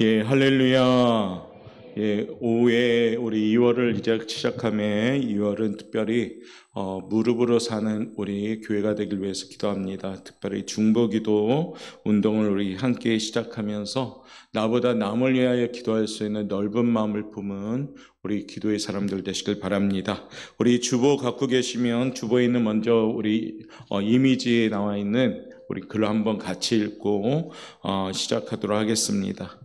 예, 할렐루야. 예, 오후에 우리 2월을 이제 시작하며 2월은 특별히 무릎으로 사는 우리 교회가 되길 위해서 기도합니다. 특별히 중보기도 운동을 우리 함께 시작하면서 나보다 남을 위하여 기도할 수 있는 넓은 마음을 품은 우리 기도의 사람들 되시길 바랍니다. 우리 주보 갖고 계시면 주보에 있는 먼저 우리 이미지에 나와 있는 우리 글을 한번 같이 읽고 시작하도록 하겠습니다.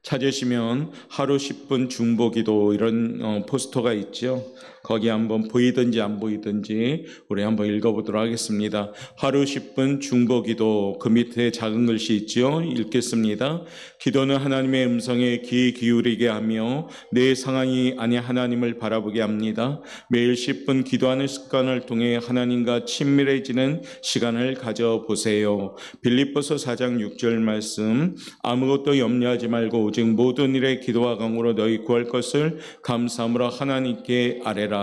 찾으시면 하루 10분 중보기도 이런 포스터가 있죠. 거기 한번 보이든지 안 보이든지 우리 한번 읽어보도록 하겠습니다. 하루 10분 중보기도, 그 밑에 작은 글씨 있죠. 읽겠습니다. 기도는 하나님의 음성에 귀 기울이게 하며 내 상황이 아닌 하나님을 바라보게 합니다. 매일 10분 기도하는 습관을 통해 하나님과 친밀해지는 시간을 가져보세요. 빌립보서 4장 6절 말씀, 아무것도 염려하지 말고 오직 모든 일에 기도와 간구로 너희 구할 것을 감사함으로 하나님께 아뢰라.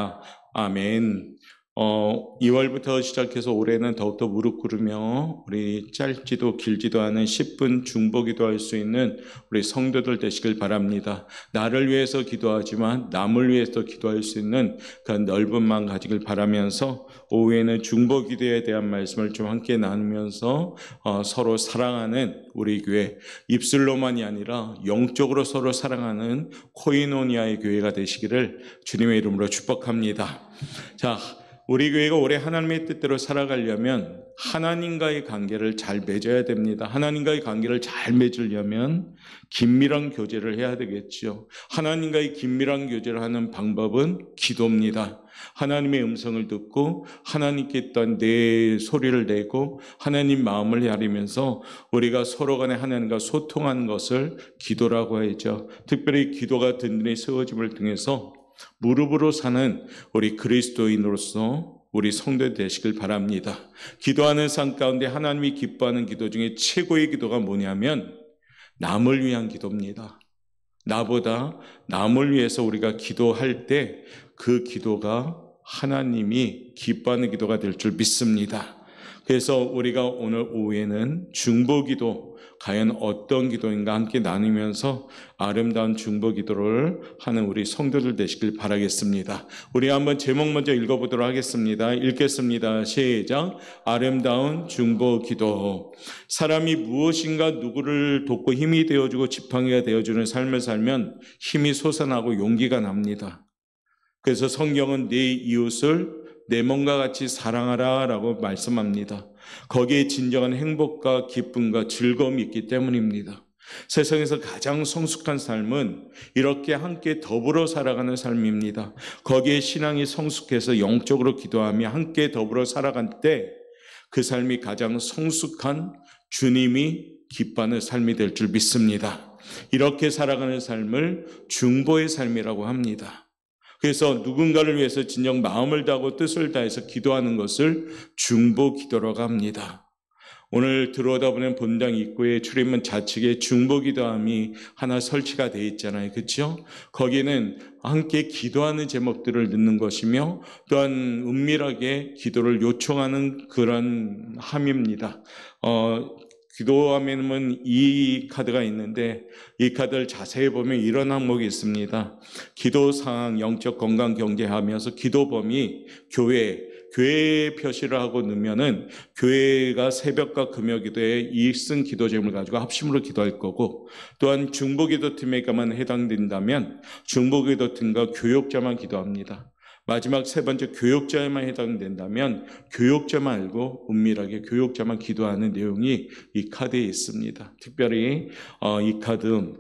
아멘. 2월부터 시작해서 올해는 더욱더 무릎 꿇으며 우리 짧지도 길지도 않은 10분 중보기도 할 수 있는 우리 성도들 되시길 바랍니다. 나를 위해서 기도하지만 남을 위해서 기도할 수 있는 그 넓은 마음 가지길 바라면서 오후에는 중보기도에 대한 말씀을 좀 함께 나누면서 서로 사랑하는 우리 교회, 입술로만이 아니라 영적으로 서로 사랑하는 코이노니아의 교회가 되시기를 주님의 이름으로 축복합니다. 자, 우리 교회가 올해 하나님의 뜻대로 살아가려면 하나님과의 관계를 잘 맺어야 됩니다. 하나님과의 관계를 잘 맺으려면 긴밀한 교제를 해야 되겠죠. 하나님과의 긴밀한 교제를 하는 방법은 기도입니다. 하나님의 음성을 듣고 하나님께 또한 내 소리를 내고 하나님 마음을 헤아리면서 우리가 서로 간에 하나님과 소통하는 것을 기도라고 하죠. 특별히 기도가 든든히 세워짐을 통해서 무릎으로 사는 우리 그리스도인으로서 우리 성도 되시길 바랍니다. 기도하는 삶 가운데 하나님이 기뻐하는 기도 중에 최고의 기도가 뭐냐면 남을 위한 기도입니다. 나보다 남을 위해서 우리가 기도할 때 그 기도가 하나님이 기뻐하는 기도가 될 줄 믿습니다. 그래서 우리가 오늘 오후에는 중보기도, 과연 어떤 기도인가 함께 나누면서 아름다운 중보기도를 하는 우리 성도들 되시길 바라겠습니다. 우리 한번 제목 먼저 읽어보도록 하겠습니다. 읽겠습니다. 시작. 아름다운 중보기도. 사람이 무엇인가 누구를 돕고 힘이 되어주고 지팡이가 되어주는 삶을 살면 힘이 솟아나고 용기가 납니다. 그래서 성경은 네 이웃을 내 몸과 같이 사랑하라 라고 말씀합니다. 거기에 진정한 행복과 기쁨과 즐거움이 있기 때문입니다. 세상에서 가장 성숙한 삶은 이렇게 함께 더불어 살아가는 삶입니다. 거기에 신앙이 성숙해서 영적으로 기도하며 함께 더불어 살아갈 때 그 삶이 가장 성숙한 주님이 기뻐하는 삶이 될 줄 믿습니다. 이렇게 살아가는 삶을 중보의 삶이라고 합니다. 그래서 누군가를 위해서 진정 마음을 다하고 뜻을 다해서 기도하는 것을 중보기도라고 합니다. 오늘 들어오다 보면 본당 입구에 출입문 좌측에 중보기도함이 하나 설치가 되어 있잖아요. 그렇죠? 거기는 함께 기도하는 제목들을 넣는 것이며 또한 은밀하게 기도를 요청하는 그런 함입니다. 기도하면 이 카드가 있는데 이 카드를 자세히 보면 이런 항목이 있습니다. 기도 상황, 영적 건강 경제하면서 기도 범위, 교회 표시를 하고 넣으면은 교회가 새벽과 금요 기도에 이익승 기도 제목을 가지고 합심으로 기도할 거고, 또한 중보기도팀에게만 해당된다면 중보기도팀과 교역자만 기도합니다. 마지막 세 번째 교역자에만 해당된다면 교역자 말고 은밀하게 교역자만 기도하는 내용이 이 카드에 있습니다. 특별히 이 카드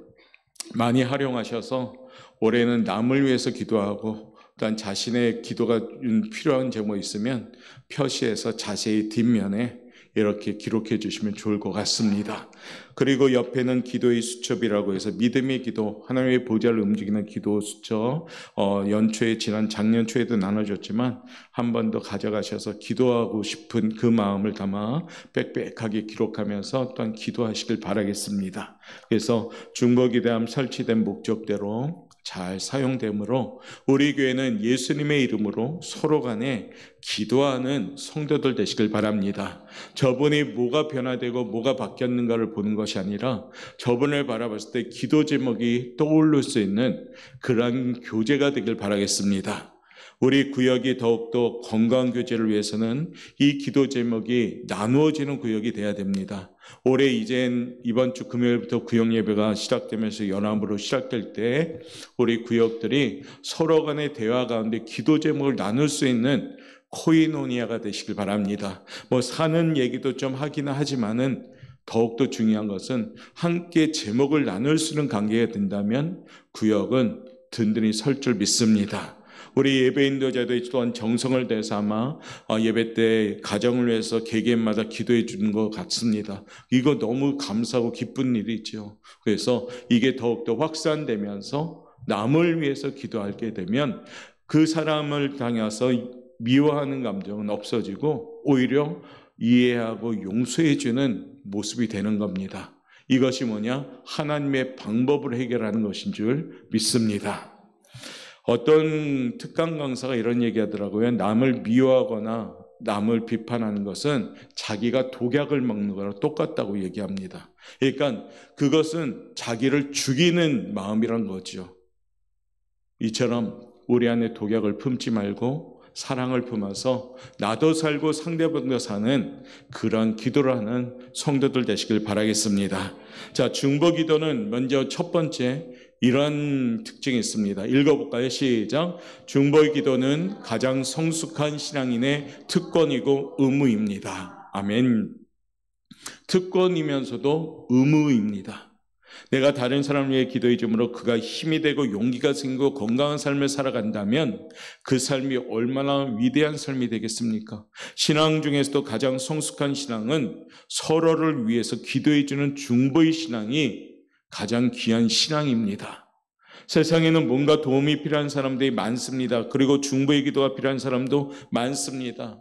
많이 활용하셔서 올해는 남을 위해서 기도하고 또한 자신의 기도가 필요한 제목이 있으면 표시해서 자세히 뒷면에 이렇게 기록해 주시면 좋을 것 같습니다. 그리고 옆에는 기도의 수첩이라고 해서 믿음의 기도, 하나님의 보좌를 움직이는 기도 수첩, 연초에 지난 작년 초에도 나눠줬지만 한 번 더 가져가셔서 기도하고 싶은 그 마음을 담아 빽빽하게 기록하면서 또한 기도하시길 바라겠습니다. 그래서 중보기도함 설치된 목적대로 잘 사용되므로 우리 교회는 예수님의 이름으로 서로 간에 기도하는 성도들 되시길 바랍니다. 저분이 뭐가 변화되고 뭐가 바뀌었는가를 보는 것이 아니라 저분을 바라봤을 때 기도 제목이 떠오를 수 있는 그러한 교제가 되길 바라겠습니다. 우리 구역이 더욱더 건강 교제를 위해서는 이 기도 제목이 나누어지는 구역이 돼야 됩니다. 올해 이번 주 금요일부터 구역 예배가 시작되면서 연합으로 시작될 때 우리 구역들이 서로 간의 대화 가운데 기도 제목을 나눌 수 있는 코이노니아가 되시길 바랍니다. 사는 얘기도 좀 하기는 하지만은 더욱더 중요한 것은 함께 제목을 나눌 수 있는 관계가 된다면 구역은 든든히 설 줄 믿습니다. 우리 예배 인도자들 또한 정성을 다해서 아마 예배 때 가정을 위해서 개개인마다 기도해 주는 것 같습니다. 이거 너무 감사하고 기쁜 일이죠. 그래서 이게 더욱더 확산되면서 남을 위해서 기도하게 되면 그 사람을 향해서 미워하는 감정은 없어지고 오히려 이해하고 용서해 주는 모습이 되는 겁니다. 이것이 뭐냐? 하나님의 방법으로 해결하는 것인 줄 믿습니다. 어떤 특강 강사가 이런 얘기 하더라고요. 남을 미워하거나 남을 비판하는 것은 자기가 독약을 먹는 거랑 똑같다고 얘기합니다. 그러니까 그것은 자기를 죽이는 마음이란 거죠. 이처럼 우리 안에 독약을 품지 말고 사랑을 품어서 나도 살고 상대방도 사는 그런 기도를 하는 성도들 되시길 바라겠습니다. 자, 중보기도는 먼저 첫 번째 이런 특징이 있습니다. 읽어볼까요? 시작. 중보기도는 가장 성숙한 신앙인의 특권이고 의무입니다. 아멘. 특권이면서도 의무입니다. 내가 다른 사람을 위해 기도해 줌으로 그가 힘이 되고 용기가 생기고 건강한 삶을 살아간다면 그 삶이 얼마나 위대한 삶이 되겠습니까? 신앙 중에서도 가장 성숙한 신앙은 서로를 위해서 기도해 주는 중보의 신앙이 가장 귀한 신앙입니다. 세상에는 뭔가 도움이 필요한 사람들이 많습니다. 그리고 중보의 기도가 필요한 사람도 많습니다.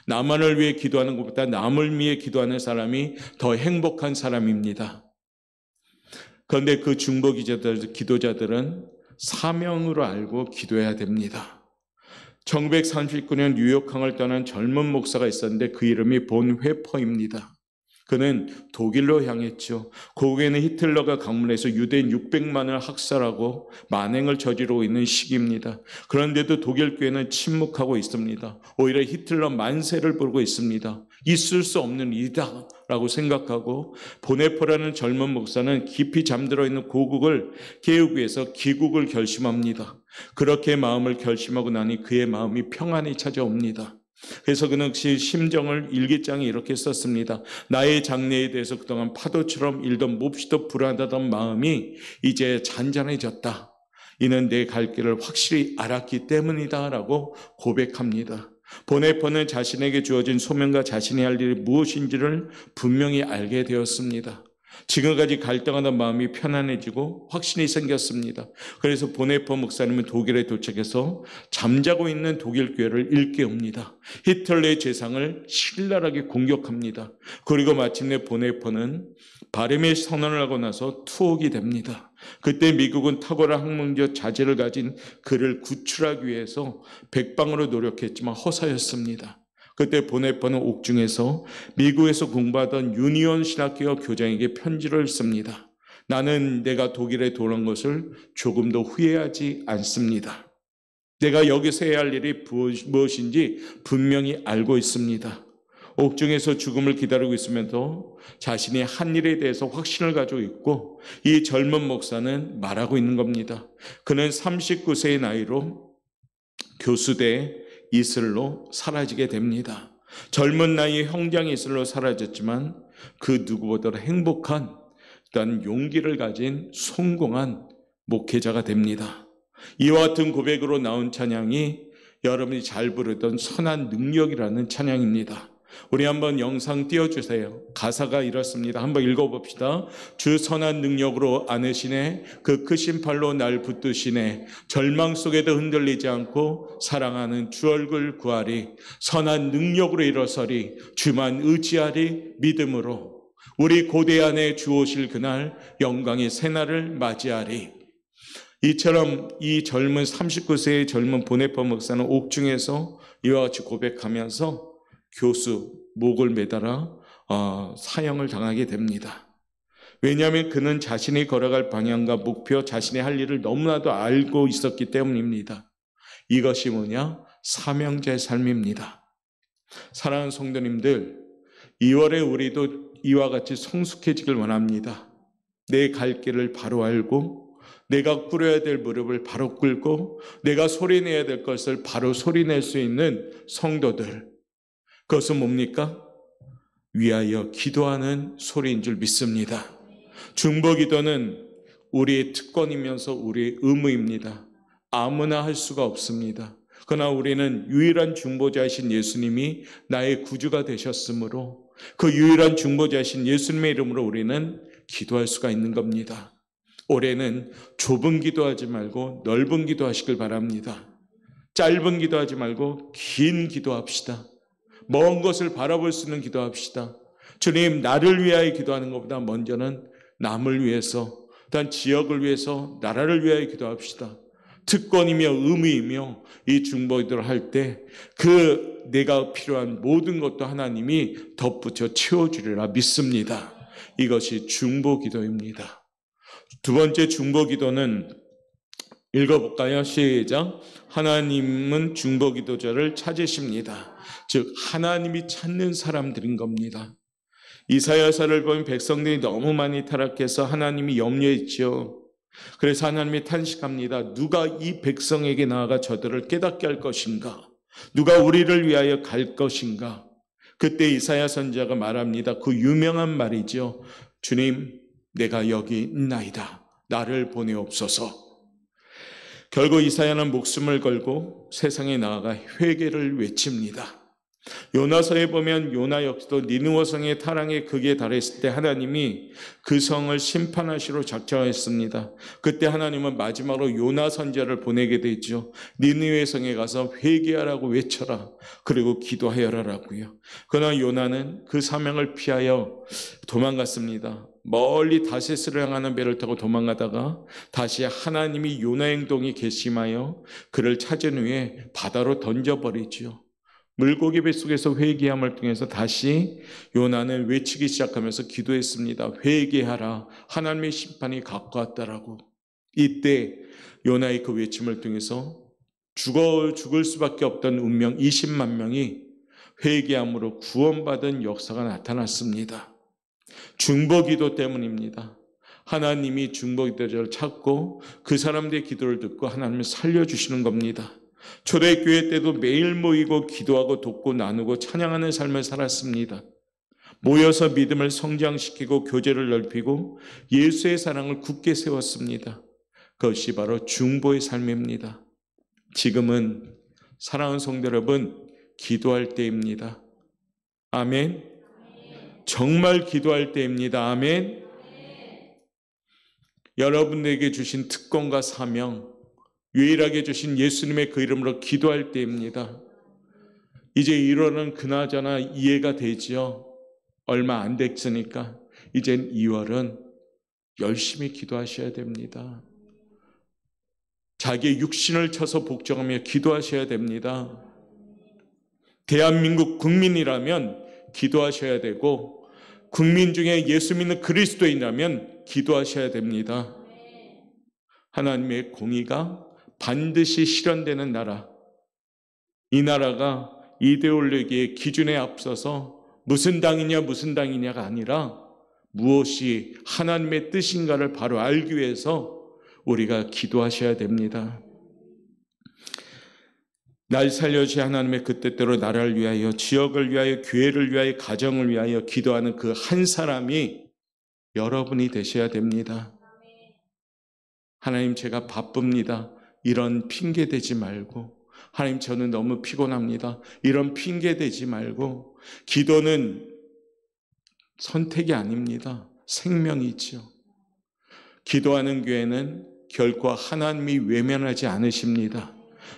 나만을 위해 기도하는 것보다 남을 위해 기도하는 사람이 더 행복한 사람입니다. 그런데 그 중보 기도자들은 사명으로 알고 기도해야 됩니다. 1939년 뉴욕항을 떠난 젊은 목사가 있었는데 그 이름이 본 회퍼입니다. 그는 독일로 향했죠. 고국에는 히틀러가 강문해서 유대인 600만을 학살하고 만행을 저지르고 있는 시기입니다. 그런데도 독일 교회는 침묵하고 있습니다. 오히려 히틀러 만세를 부르고 있습니다. 있을 수 없는 일이다 라고 생각하고 보네포라는 젊은 목사는 깊이 잠들어 있는 고국을 깨우기 위해서 귀국을 결심합니다. 그렇게 마음을 결심하고 나니 그의 마음이 평안이 찾아옵니다. 그래서 그는 심정을 일기장에 이렇게 썼습니다. 나의 장래에 대해서 그동안 파도처럼 일던 몹시도 불안하던 마음이 이제 잔잔해졌다. 이는 내 갈 길을 확실히 알았기 때문이다 라고 고백합니다. 보네포는 자신에게 주어진 소명과 자신이 할 일이 무엇인지를 분명히 알게 되었습니다. 지금까지 갈등하던 마음이 편안해지고 확신이 생겼습니다. 그래서 보네포 목사님은 독일에 도착해서 잠자고 있는 독일 교회를 일깨웁니다. 히틀러의 재상을 신랄하게 공격합니다. 그리고 마침내 보네포는 바름의 선언을 하고 나서 투옥이 됩니다. 그때 미국은 탁월한 학문적 자질을 가진 그를 구출하기 위해서 백방으로 노력했지만 허사였습니다. 그때 보네포는 옥중에서 미국에서 공부하던 유니온 신학교 교장에게 편지를 씁니다. 나는 내가 독일에 돌아온 것을 조금도 후회하지 않습니다. 내가 여기서 해야 할 일이 무엇인지 분명히 알고 있습니다. 옥중에서 죽음을 기다리고 있으면서 자신이 한 일에 대해서 확신을 가지고 있고 이 젊은 목사는 말하고 있는 겁니다. 그는 39세의 나이로 교수대 이슬로 사라지게 됩니다. 젊은 나이에 형장 이슬로 사라졌지만 그 누구보다 행복한 일단 용기를 가진 성공한 목회자가 됩니다. 이와 같은 고백으로 나온 찬양이 여러분이 잘 부르던 선한 능력이라는 찬양입니다. 우리 한번 영상 띄워주세요. 가사가 이렇습니다. 한번 읽어봅시다. 주 선한 능력으로 안으시네, 그 크신 팔로 날 붙드시네, 절망 속에도 흔들리지 않고 사랑하는 주 얼굴 구하리, 선한 능력으로 일어서리, 주만 의지하리 믿음으로, 우리 고대 안에 주 오실 그날 영광의 새날을 맞이하리. 이처럼 이 젊은 39세의 젊은 보네파 목사는 옥중에서 이와 같이 고백하면서 교수 목을 매달아 사형을 당하게 됩니다. 왜냐하면 그는 자신이 걸어갈 방향과 목표, 자신의 할 일을 너무나도 알고 있었기 때문입니다. 이것이 뭐냐? 사명자의 삶입니다. 사랑하는 성도님들, 2월에 우리도 이와 같이 성숙해지길 원합니다. 내 갈 길을 바로 알고, 내가 꿇어야 될 무릎을 바로 꿇고, 내가 소리내야 될 것을 바로 소리낼 수 있는 성도들. 그것은 뭡니까? 위하여 기도하는 소리인 줄 믿습니다. 중보기도는 우리의 특권이면서 우리의 의무입니다. 아무나 할 수가 없습니다. 그러나 우리는 유일한 중보자이신 예수님이 나의 구주가 되셨으므로 그 유일한 중보자이신 예수님의 이름으로 우리는 기도할 수가 있는 겁니다. 올해는 좁은 기도하지 말고 넓은 기도하시길 바랍니다. 짧은 기도하지 말고 긴 기도합시다. 먼 것을 바라볼 수 있는 기도합시다. 주님, 나를 위하여 기도하는 것보다 먼저는 남을 위해서, 또한 지역을 위해서, 나라를 위하여 기도합시다. 특권이며 의무이며 이 중보기도를 할 때 그 내가 필요한 모든 것도 하나님이 덧붙여 채워주리라 믿습니다. 이것이 중보기도입니다. 두 번째 중보기도는 읽어볼까요? 시작. 하나님은 중보기도자를 찾으십니다. 즉 하나님이 찾는 사람들인 겁니다. 이사야서를 보면 백성들이 너무 많이 타락해서 하나님이 염려했죠. 그래서 하나님이 탄식합니다. 누가 이 백성에게 나아가 저들을 깨닫게 할 것인가? 누가 우리를 위하여 갈 것인가? 그때 이사야 선지자가 말합니다. 그 유명한 말이죠. 주님, 내가 여기 있나이다. 나를 보내옵소서. 결국 이사야는 목숨을 걸고 세상에 나아가 회개를 외칩니다. 요나서에 보면 요나 역시도 니느웨 성의 타락의 극에 달했을 때 하나님이 그 성을 심판하시러 작정했습니다. 그때 하나님은 마지막으로 요나 선지자를 보내게 되죠. 니느웨 성에 가서 회개하라고 외쳐라. 그리고 기도하여라라고요. 그러나 요나는 그 사명을 피하여 도망갔습니다. 멀리 다세스를 향하는 배를 타고 도망가다가 다시 하나님이 요나 행동이 괘씸하여 그를 찾은 후에 바다로 던져버리죠. 물고기 뱃속에서 회개함을 통해서 다시 요나는 외치기 시작하면서 기도했습니다. 회개하라. 하나님의 심판이 가까웠다라고. 이때 요나의 그 외침을 통해서 죽을 수밖에 없던 운명 20만 명이 회개함으로 구원받은 역사가 나타났습니다. 중보기도 때문입니다. 하나님이 중보기도자를 찾고 그 사람들의 기도를 듣고 하나님을 살려주시는 겁니다. 초대교회 때도 매일 모이고 기도하고 돕고 나누고 찬양하는 삶을 살았습니다. 모여서 믿음을 성장시키고 교제를 넓히고 예수의 사랑을 굳게 세웠습니다. 그것이 바로 중보의 삶입니다. 지금은 사랑하는 성도 여러분, 기도할 때입니다. 아멘. 정말 기도할 때입니다. 아멘. 여러분에게 주신 특권과 사명, 유일하게 주신 예수님의 그 이름으로 기도할 때입니다. 이제 1월은 그나저나 이해가 되지요. 얼마 안 됐으니까 이젠 2월은 열심히 기도하셔야 됩니다. 자기의 육신을 쳐서 복종하며 기도하셔야 됩니다. 대한민국 국민이라면 기도하셔야 되고 국민 중에 예수 믿는 그리스도인이라면 기도하셔야 됩니다. 하나님의 공의가 반드시 실현되는 나라, 이 나라가 이데올로기의 기준에 앞서서 무슨 당이냐가 아니라 무엇이 하나님의 뜻인가를 바로 알기 위해서 우리가 기도하셔야 됩니다. 날 살려주신 하나님의 그 뜻대로 나라를 위하여, 지역을 위하여, 교회를 위하여, 가정을 위하여 기도하는 그 한 사람이 여러분이 되셔야 됩니다. 하나님, 제가 바쁩니다. 이런 핑계 대지 말고, 하나님 저는 너무 피곤합니다. 이런 핑계 대지 말고, 기도는 선택이 아닙니다. 생명이죠. 기도하는 교회는 결코 하나님이 외면하지 않으십니다.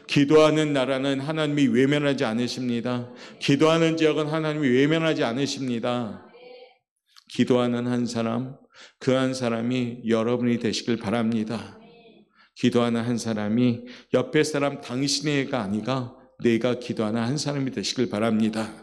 기도하는 나라는 하나님이 외면하지 않으십니다. 기도하는 지역은 하나님이 외면하지 않으십니다. 기도하는 한 사람, 그 한 사람이 여러분이 되시길 바랍니다. 기도하는 한 사람이 옆에 사람 당신의가 아니라 내가 기도하는 한 사람이 되시길 바랍니다.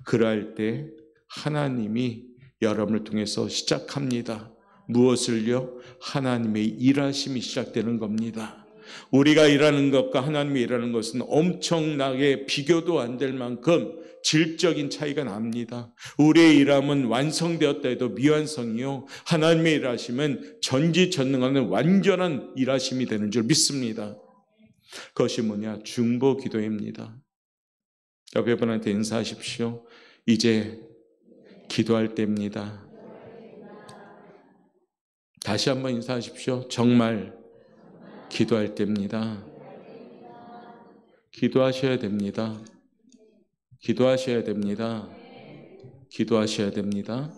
그럴 때 하나님이 여러분을 통해서 시작합니다. 무엇을요? 하나님의 일하심이 시작되는 겁니다. 우리가 일하는 것과 하나님이 일하는 것은 엄청나게 비교도 안 될 만큼 질적인 차이가 납니다. 우리의 일함은 완성되었다 해도 미완성이요, 하나님의 일하심은 전지전능하는 완전한 일하심이 되는 줄 믿습니다. 그것이 뭐냐? 중보 기도입니다. 옆에 분한테 인사하십시오. 이제 기도할 때입니다. 다시 한번 인사하십시오. 정말 기도할 때입니다. 기도하셔야 됩니다. 기도하셔야 됩니다. 기도하셔야 됩니다.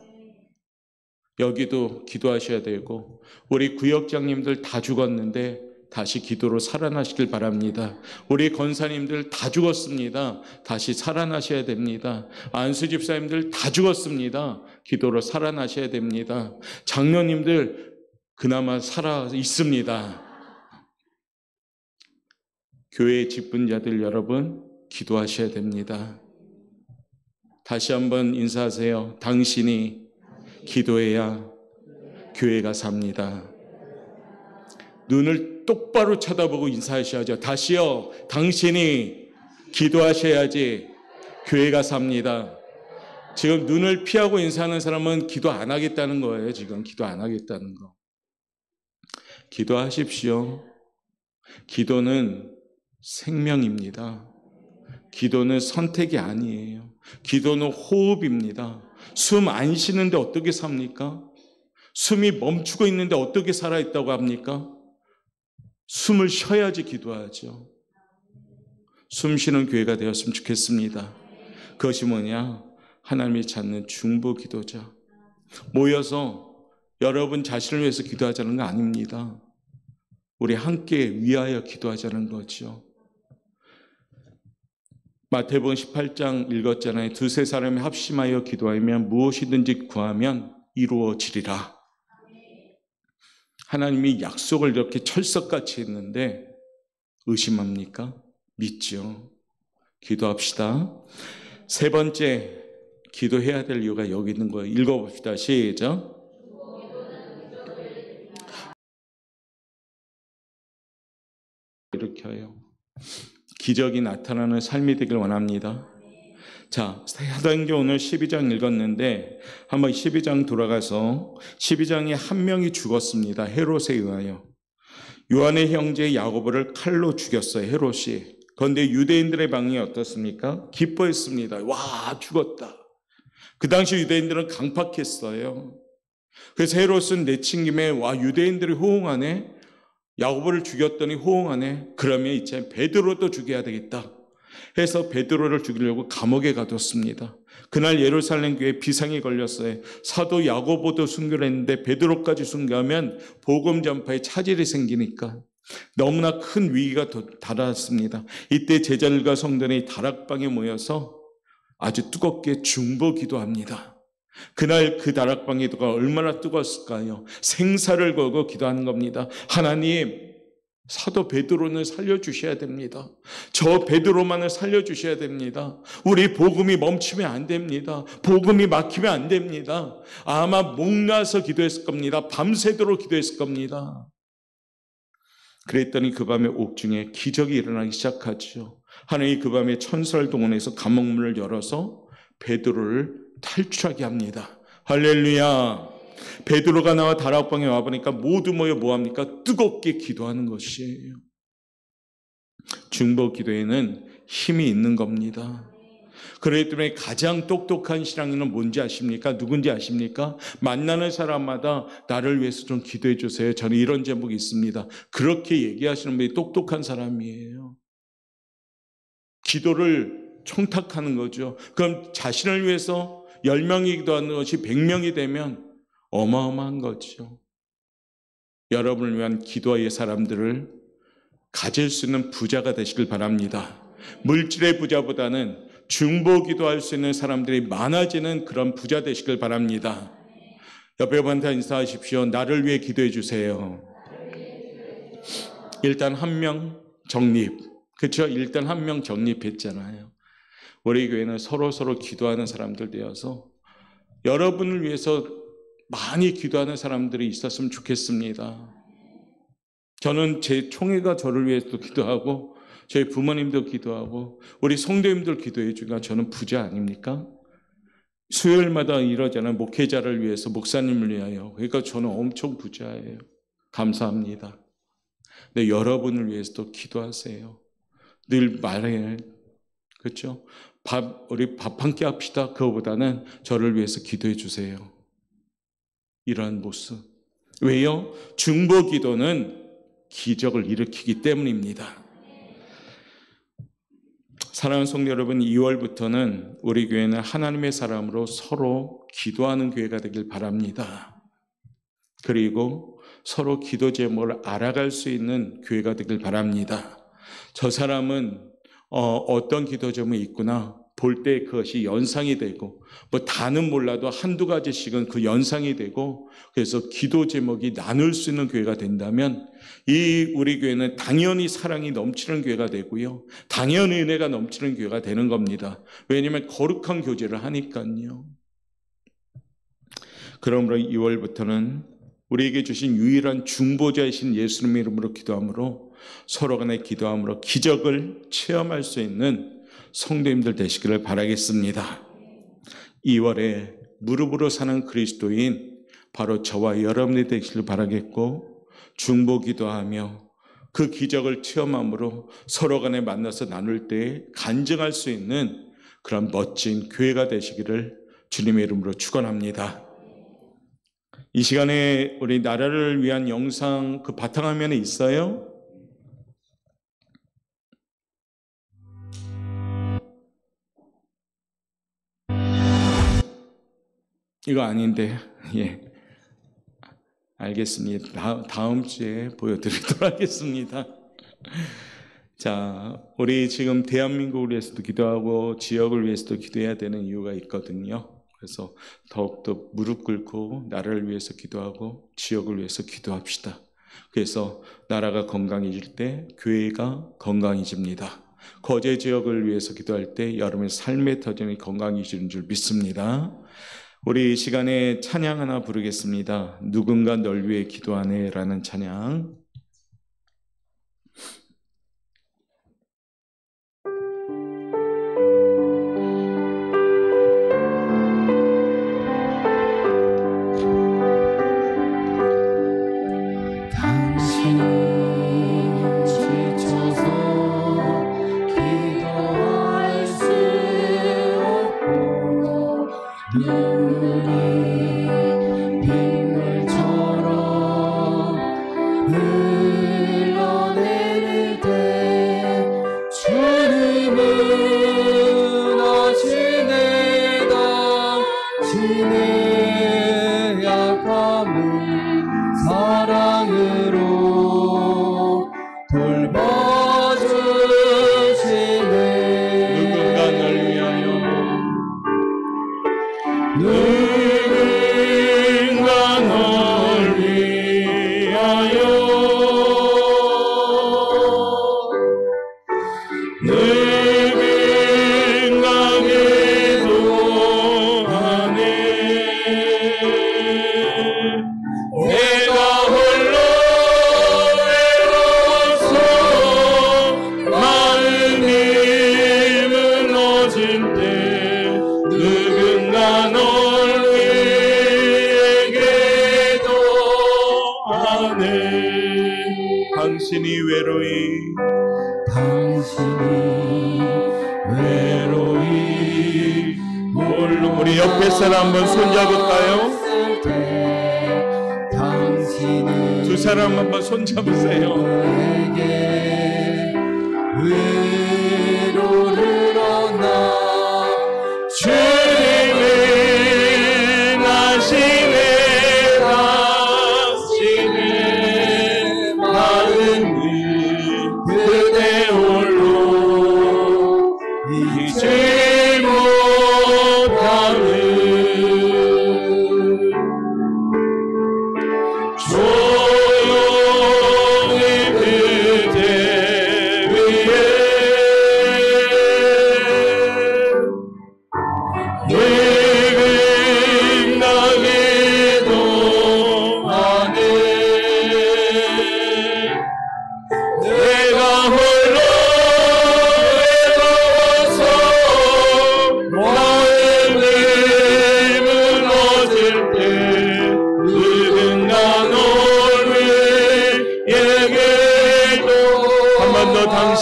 여기도 기도하셔야 되고, 우리 구역장님들 다 죽었는데 다시 기도로 살아나시길 바랍니다. 우리 권사님들 다 죽었습니다. 다시 살아나셔야 됩니다. 안수 집사님들 다 죽었습니다. 기도로 살아나셔야 됩니다. 장로님들 그나마 살아 있습니다. 교회의 직분자들 여러분, 기도하셔야 됩니다. 다시 한번 인사하세요. 당신이 기도해야 교회가 삽니다. 눈을 똑바로 쳐다보고 인사하셔야죠. 다시요. 당신이 기도하셔야지 교회가 삽니다. 지금 눈을 피하고 인사하는 사람은 기도 안 하겠다는 거예요. 지금 기도 안 하겠다는 거. 기도하십시오. 기도는 생명입니다. 기도는 선택이 아니에요. 기도는 호흡입니다. 숨 안 쉬는데 어떻게 삽니까? 숨이 멈추고 있는데 어떻게 살아있다고 합니까? 숨을 쉬어야지 기도하죠. 숨 쉬는 교회가 되었으면 좋겠습니다. 그것이 뭐냐? 하나님이 찾는 중보 기도자. 모여서 여러분 자신을 위해서 기도하자는 거 아닙니다. 우리 함께 위하여 기도하자는 거죠. 마태복음 18장 읽었잖아요. 두세 사람이 합심하여 기도하면 무엇이든지 구하면 이루어지리라. 하나님이 약속을 이렇게 철석같이 했는데 의심합니까? 믿죠. 기도합시다. 세 번째, 기도해야 될 이유가 여기 있는 거예요. 읽어봅시다. 시작. 일으켜요. 기적이 나타나는 삶이 되길 원합니다. 자, 사도행전 오늘 12장 읽었는데 한번 12장 돌아가서 12장에 한 명이 죽었습니다. 헤롯에 의하여. 요한의 형제 야고보를 칼로 죽였어요. 헤롯이. 그런데 유대인들의 반응이 어떻습니까? 기뻐했습니다. 와, 죽었다. 그 당시 유대인들은 강팍했어요. 그래서 헤롯은 내친 김에 와, 유대인들이 호응하네. 야고보를 죽였더니 호응하네. 그러면 이제 베드로도 죽여야 되겠다 해서 베드로를 죽이려고 감옥에 가뒀습니다. 그날 예루살렘 교회에 비상이 걸렸어요. 사도 야고보도 순교를 했는데 베드로까지 순교하면 복음 전파에 차질이 생기니까 너무나 큰 위기가 달았습니다. 이때 제자들과 성도들이 다락방에 모여서 아주 뜨겁게 중보 기도합니다. 그날 그 다락방 기도가 얼마나 뜨거웠을까요? 생사를 걸고 기도하는 겁니다. 하나님, 사도 베드로는 살려주셔야 됩니다. 저 베드로만을 살려주셔야 됩니다. 우리 복음이 멈추면 안 됩니다. 복음이 막히면 안 됩니다. 아마 목나서 기도했을 겁니다. 밤새도록 기도했을 겁니다. 그랬더니 그 밤에 옥중에 기적이 일어나기 시작하죠. 하나님이 그 밤에 천사를 동원해서 감옥문을 열어서 베드로를 탈출하게 합니다. 할렐루야. 베드로가 나와 다락방에 와보니까 모두 모여 뭐합니까? 뜨겁게 기도하는 것이에요. 중보 기도에는 힘이 있는 겁니다. 그렇기 때문에 가장 똑똑한 신앙인은 뭔지 아십니까? 누군지 아십니까? 만나는 사람마다 나를 위해서 좀 기도해 주세요. 저는 이런 제목이 있습니다. 그렇게 얘기하시는 분이 똑똑한 사람이에요. 기도를 청탁하는 거죠. 그럼 자신을 위해서 10명이 기도하는 것이 100명이 되면 어마어마한 거죠. 여러분을 위한 기도의 사람들을 가질 수 있는 부자가 되시길 바랍니다. 물질의 부자보다는 중보 기도할 수 있는 사람들이 많아지는 그런 부자 되시길 바랍니다. 옆에 분한테 인사하십시오. 나를 위해 기도해 주세요. 일단 한 명 정립. 그렇죠? 일단 한 명 정립했잖아요. 우리 교회는 서로 기도하는 사람들 되어서 여러분을 위해서 많이 기도하는 사람들이 있었으면 좋겠습니다. 저는 제 총회가 저를 위해서도 기도하고 저희 부모님도 기도하고 우리 성도님들 기도해 주니까 저는 부자 아닙니까? 수요일마다 이러잖아요. 목회자를 위해서, 목사님을 위하여. 그러니까 저는 엄청 부자예요. 감사합니다. 근데 여러분을 위해서도 기도하세요. 늘 말해요. 그렇죠? 우리 밥 한 끼 합시다. 그거보다는 저를 위해서 기도해 주세요. 이러한 모습. 왜요? 중보기도는 기적을 일으키기 때문입니다. 사랑하는 성도 여러분, 2월부터는 우리 교회는 하나님의 사람으로 서로 기도하는 교회가 되길 바랍니다. 그리고 서로 기도 제목을 알아갈 수 있는 교회가 되길 바랍니다. 저 사람은 어떤 기도 제목이 있구나 볼 때 그것이 연상이 되고 뭐 다는 몰라도 한두 가지씩은 그 연상이 되고 그래서 기도 제목이 나눌 수 있는 교회가 된다면 이 우리 교회는 당연히 사랑이 넘치는 교회가 되고요. 당연히 은혜가 넘치는 교회가 되는 겁니다. 왜냐하면 거룩한 교제를 하니까요. 그러므로 2월부터는 우리에게 주신 유일한 중보자이신 예수님의 이름으로 기도함으로 서로 간에 기도함으로 기적을 체험할 수 있는 성도님들 되시기를 바라겠습니다. 2월에 무릎으로 사는 그리스도인 바로 저와 여러분이 되시길 바라겠고 중보 기도하며 그 기적을 체험함으로 서로 간에 만나서 나눌 때 간증할 수 있는 그런 멋진 교회가 되시기를 주님의 이름으로 축원합니다. 이 시간에 우리 나라를 위한 영상 그 바탕화면에 있어요? 이거 아닌데, 예. 알겠습니다. 다음 주에 보여드리도록 하겠습니다. 자, 우리 지금 대한민국을 위해서도 기도하고 지역을 위해서도 기도해야 되는 이유가 있거든요. 그래서 더욱더 무릎 꿇고 나라를 위해서 기도하고 지역을 위해서 기도합시다. 그래서 나라가 건강해질 때 교회가 건강해집니다. 거제 지역을 위해서 기도할 때 여러분의 삶의 터전이 건강해지는 줄 믿습니다. 우리 이 시간에 찬양 하나 부르겠습니다. 누군가 널 위해 기도하네 라는 찬양. 당신이 외로이 홀로. 우리 옆에 사람 한번 손잡을까요? 두 사람 한번 손잡으세요. 외로를 얻나 주님은 아시네. 당신의 마음을 그대 홀로 잊지 못하는 조용히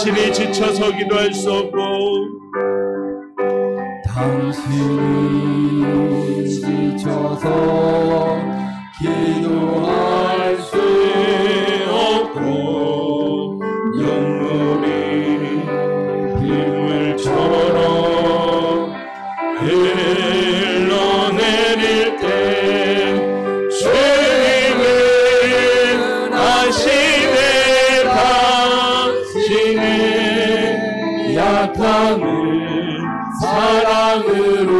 당신이 지쳐서 기도할 수 없고 당신이 지쳐서 기도할 수 없고 눈물이 빗물처럼 흘러내릴 때 주님은 아시네 당신의 약함을 사랑으로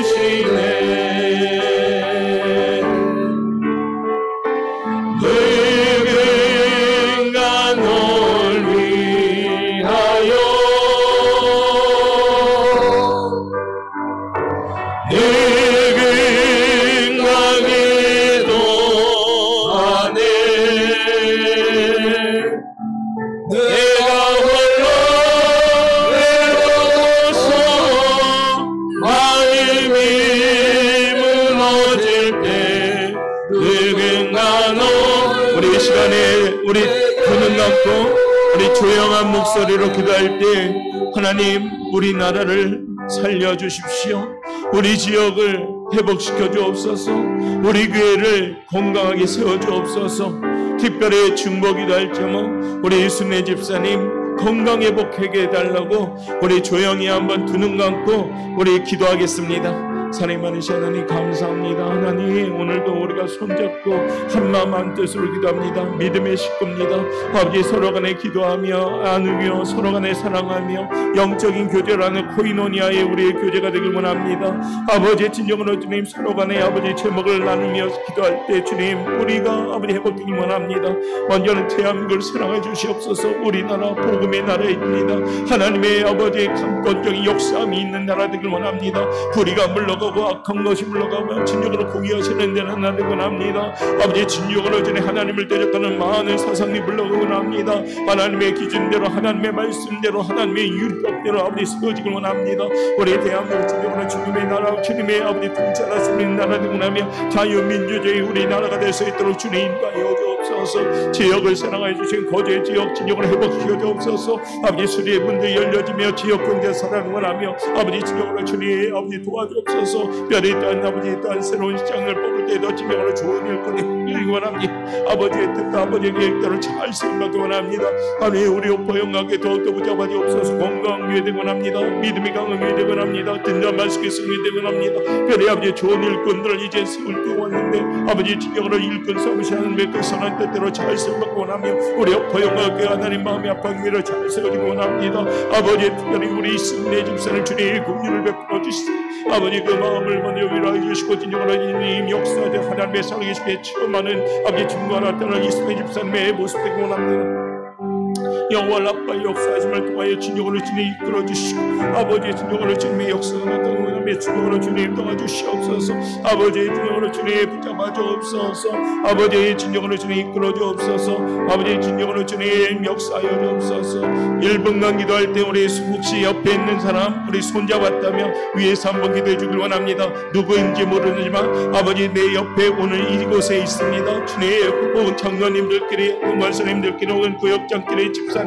돌봐주시네. 누군가 널 위하여 누군가 기도하네. 내가 홀로 외로워서 마음이 무너질 때 누군가 너 우리 이 시간에 우리 눈을 감고 우리 조용한 목소리로 기도할 때 하나님 우리나라를 살려주십시오. 우리 지역을 회복시켜 주옵소서. 우리 교회를 건강하게 세워 주옵소서. 특별히 중보기도 할 점은 우리 순례 집사님 건강 회복하게 해달라고 우리 조용히 한번 두 눈 감고 우리 기도하겠습니다. 사랑이 많으신 하나님 감사합니다. 하나님 오늘도 우리가 손잡고 한마음 한뜻으로 기도합니다. 믿음의 식구입니다. 아버지 서로 간에 기도하며 나누며 서로 간에 사랑하며 영적인 교제라는 코이노니아의 우리의 교제가 되길 원합니다. 아버지 진정으로 주님 서로 간에 아버지 제목을 나누며 기도할 때 주님 우리가 아버지 회복되길 원합니다. 먼저는 대한민국을 사랑해 주시옵소서. 우리나라 복음의 나라입니다. 하나님의 아버지 강권적인 역사함이 있는 나라 되길 원합니다. 불의가 물러가고 악한 것이 물러가고 진정으로 공의하시는 데는 나되곤 합니다. 아버지 진정으로 전에 하나님을 대적하는 많은 사상이 물러가곤 합니다. 하나님의 기준대로 하나님의 말씀대로 하나님의 율법대로 아버지 세워지길 원합니다. 우리 대한민국 진정으로 주님의 나라 주님의 아버지 통치하라 쓰는 나라 되곤 하며 자유민주주의 우리나라가 될 수 있도록 주님 인도하여 주옵소서. 지역을 사랑해 주신 거제 지역 진정으로 회복시켜 주옵소서. 아버지 수리의 문도 열려지며 지역 경제 살아나는 원하며 아버지 진정으로 주님 아버지 도와주옵소서. 별이 또한 아버지 또한 새로운 시장을 뽑을 때도 진정으로 좋은 일꾼이 이루기 원합니다. 아버지의 뜻과 아버지의 계획대로 잘 수행받기 원합니다. 하나님 우리 오빠 영광에 더욱더 붙잡아지 없어서 건강하게 되기 원합니다. 믿음이 강하게 되기 원합니다. 든든한 말씀이 승리 되기 원합니다. 별이 아버지 좋은 일꾼들을 이제 세울 때 왔는데 아버지 진정으로 일꾼 삼으시는 그 선한 뜻대로 잘 수행받기 원하며 우리 오빠 영광에 하나님 마음이 아파하기 위해 잘 세워지기 원합니다. 아버지 특별히 우리 승리 집사를 주님 긍휼을 베풀어 주시고 아버지 그 마음을 먼저 위로해 주시고 진정으로 주님 역사에 하나님의 살아계시게 체험하는 아버지 증거하나 따라 이스마엘 집사님의 모습 되기 원합니다. 영원 아빠 역사하심을 통하여 진정으로 주님 이끌어 주시고 아버지 진정으로 주님의 역사가 나타나는 원하며 진정으로 주님 도와주시옵소서. 아버지 진정으로 주님 붙잡아 주옵소서. 아버지 진정으로 주님 이끌어 주옵소서. 아버지 진정으로 주님 역사하여 주옵소서. 1분간 기도할 때 우리 혹시 옆에 있는 사람 우리 손잡았다며 위에서 한번 기도해 주길 원합니다. 누구인지 모르지만 아버지 내 옆에 오늘 이곳에 있습니다. 주님 혹은 장로님들끼리 말씀님들끼리 혹은 구역장끼리 집사님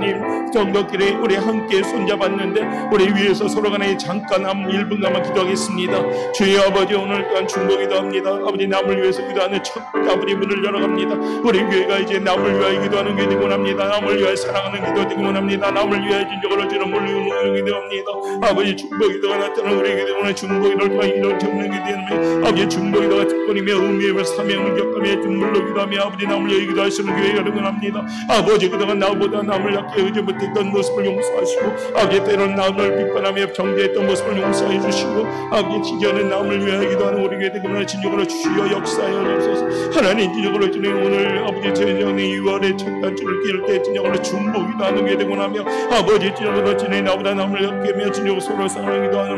정도끼리 우리 함께 손잡았는데 우리 위에서 서로 간에 잠깐 한 1분간만 기도하겠습니다. 주여 아버지 오늘 또한 중보기도 합니다. 아버지 남을 위해서 기도하는 첫 아버지 문을 열어갑니다. 우리 교회가 이제 남을 위하여 기도하는 교회 되고 합니다. 남을 위하여 사랑하는 기도 되고 합니다. 남을 위하여 진정으로 주는 물리는 기도합니다. 아버지 중보기도가 나타나는 우리 교회는 중보기도를 통해 이런 접는 기도하며 아버지 중보기도가 특권이며 의미며 사명을 겪으며 중물로 기도하며 아버지 남을 위하여 기도하시는 교회가 되고 합니다. 아버지 그동안 나보다 남을 약게 의지 못했던 모습을 용서하시고 아버지 때로는 남을 비판하며 정죄했던 모습을 용서해 주시고 아버지 진정한 남을 위하여 기도하는 우리 교회 되고 진정으로 주시어 역사하여 주소서. 하나님 진정으로 주님 오늘 아버지 제정의 2월의 첫 단추를 끼울 때 진정으로 중보기도 하는 게 되고 나며 아버지 진정으로 주님 나보다 남을 약게며 진정으로 서로 사랑하기도 하는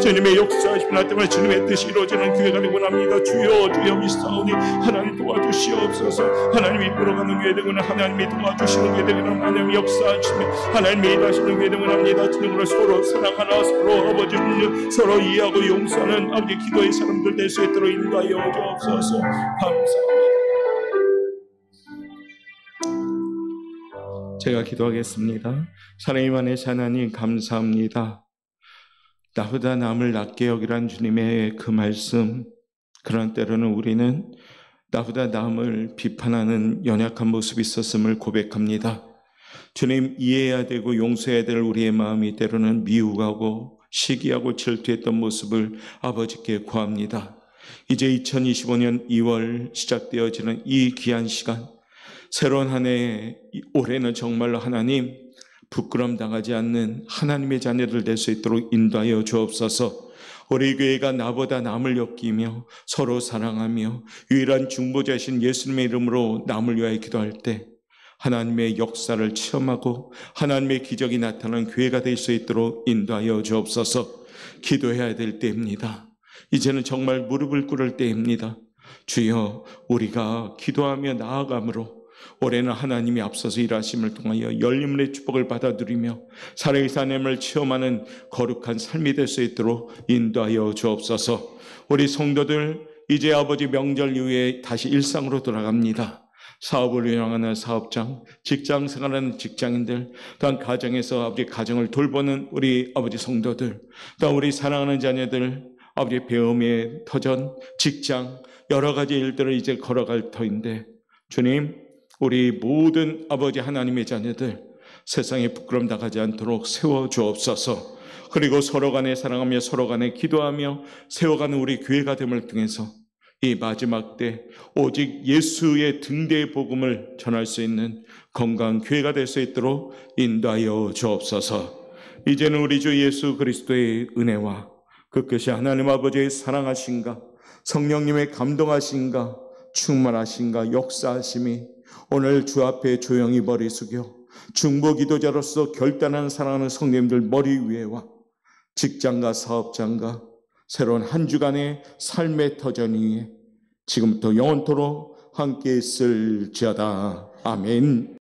주님의 역사하시고 나 때문에 주님의 뜻이 이루어지는 교회가 되고 납니다. 주여 주여 미사오니 하나님 도와주시옵소서. 하나님이 이끌어가는 교회 되고 하나님이 도와주시는 교회 되고 하나님 역사하시며 하나님이 일하시는 교회 되고 납니다. 진정으로 서로 사랑하나 서로 아버지 서로 이해하고 용서하는 아버지 기도의 사람들 될 수 있도록 인도하여 주옵소서. 감사합니다. 제가 기도하겠습니다. 사랑의 안에 하나님 감사합니다. 나보다 남을 낮게 여기란 주님의 그 말씀, 그런 때로는 우리는 나보다 남을 비판하는 연약한 모습이 있었음을 고백합니다. 주님, 이해해야 되고 용서해야 될 우리의 마음이 때로는 미워하고 시기하고 질투했던 모습을 아버지께 구합니다. 이제 2025년 2월 시작되어지는 이 귀한 시간, 새로운 한 해, 올해는 정말로 하나님 부끄럼 당하지 않는 하나님의 자녀들 될 수 있도록 인도하여 주옵소서. 우리 교회가 나보다 남을 여기며 서로 사랑하며 유일한 중보자이신 예수님의 이름으로 남을 위하여 기도할 때 하나님의 역사를 체험하고 하나님의 기적이 나타나는 교회가 될 수 있도록 인도하여 주옵소서. 기도해야 될 때입니다. 이제는 정말 무릎을 꿇을 때입니다. 주여, 우리가 기도하며 나아감으로 올해는 하나님이 앞서서 일하심을 통하여 열림의 축복을 받아 누리며 살아계신 하나님을 체험하는 거룩한 삶이 될 수 있도록 인도하여 주옵소서. 우리 성도들 이제 아버지 명절 이후에 다시 일상으로 돌아갑니다. 사업을 운영하는 사업장, 직장 생활하는 직장인들, 또한 가정에서 아버지 가정을 돌보는 우리 아버지 성도들, 또한 우리 사랑하는 자녀들, 아버지 배움의 터전, 직장, 여러 가지 일들을 이제 걸어갈 터인데 주님, 우리 모든 아버지 하나님의 자녀들 세상에 부끄럼 당하지 않도록 세워주옵소서. 그리고 서로 간에 사랑하며 서로 간에 기도하며 세워가는 우리 교회가 됨을 통해서 이 마지막 때 오직 예수의 등대의 복음을 전할 수 있는 건강한 교회가 될 수 있도록 인도하여 주옵소서. 이제는 우리 주 예수 그리스도의 은혜와 끝끝이 하나님 아버지의 사랑하신가, 성령님의 감동하신가, 충만하신가, 역사하심이 오늘 주 앞에 조용히 머리 숙여 중보기도자로서 결단하는 사랑하는 성도님들 머리 위에와 직장과 사업장과 새로운 한 주간의 삶의 터전 위에 지금부터 영원토록 함께 있을지어다. 아멘.